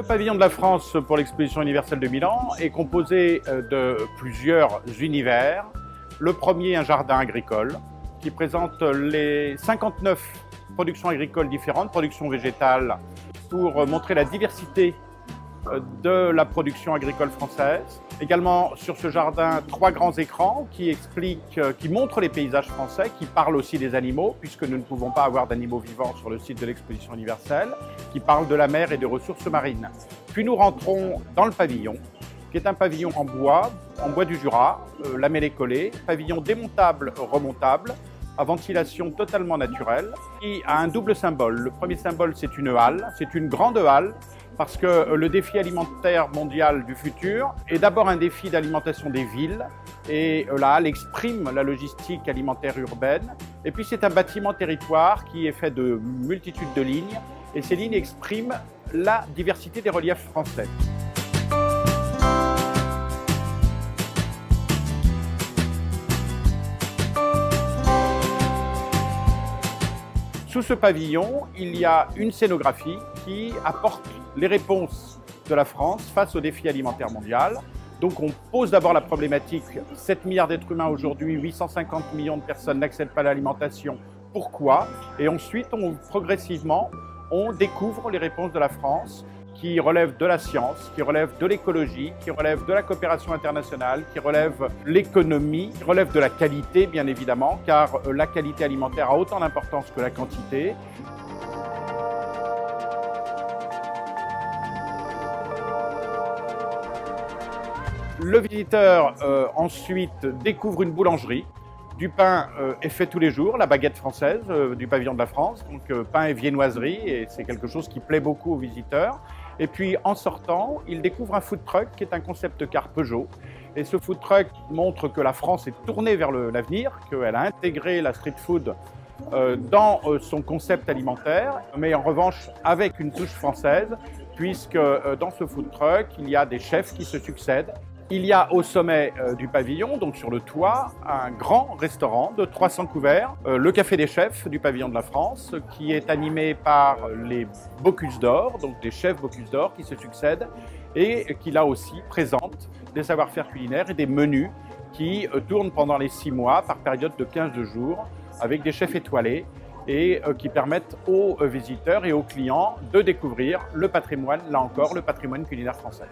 pavillon de la France pour l'exposition universelle de Milan est composé de plusieurs univers. Le premier, un jardin agricole qui présente les 59 productions agricoles différentes, productions végétales, pour montrer la diversité de la production agricole française. Également sur ce jardin, 3 grands écrans qui montrent les paysages français, qui parlent aussi des animaux, puisque nous ne pouvons pas avoir d'animaux vivants sur le site de l'exposition universelle, qui parlent de la mer et des ressources marines. Puis nous rentrons dans le pavillon, qui est un pavillon en bois du Jura, lamellé collé, pavillon démontable, remontable, à ventilation totalement naturelle, qui a un double symbole. Le premier symbole, c'est une halle, c'est une grande halle, parce que le défi alimentaire mondial du futur est d'abord un défi d'alimentation des villes, et la halle exprime la logistique alimentaire urbaine. Et puis c'est un bâtiment territoire qui est fait de multitudes de lignes, et ces lignes expriment la diversité des reliefs français. Sous ce pavillon, il y a une scénographie qui apporte les réponses de la France face au défi alimentaire mondial. Donc on pose d'abord la problématique, 7 milliards d'êtres humains aujourd'hui, 850 millions de personnes n'accèdent pas à l'alimentation, pourquoi? Et ensuite, progressivement, on découvre les réponses de la France qui relèvent de la science, qui relèvent de l'écologie, qui relèvent de la coopération internationale, qui relèvent de l'économie, qui relèvent de la qualité, bien évidemment, car la qualité alimentaire a autant d'importance que la quantité. Le visiteur ensuite découvre une boulangerie. Du pain est fait tous les jours, la baguette française du pavillon de la France, donc pain et viennoiserie, et c'est quelque chose qui plaît beaucoup aux visiteurs. Et puis en sortant, il découvre un food truck qui est un concept car Peugeot. Et ce food truck montre que la France est tournée vers l'avenir, qu'elle a intégré la street food dans son concept alimentaire, mais en revanche avec une touche française, puisque dans ce food truck, il y a des chefs qui se succèdent. Il y a au sommet du pavillon, donc sur le toit, un grand restaurant de 300 couverts, le Café des Chefs du pavillon de la France, qui est animé par les Bocuse d'Or, donc des chefs Bocuse d'Or qui se succèdent et qui là aussi présentent des savoir-faire culinaires et des menus qui tournent pendant les 6 mois par période de 15 jours avec des chefs étoilés et qui permettent aux visiteurs et aux clients de découvrir le patrimoine, là encore, le patrimoine culinaire français.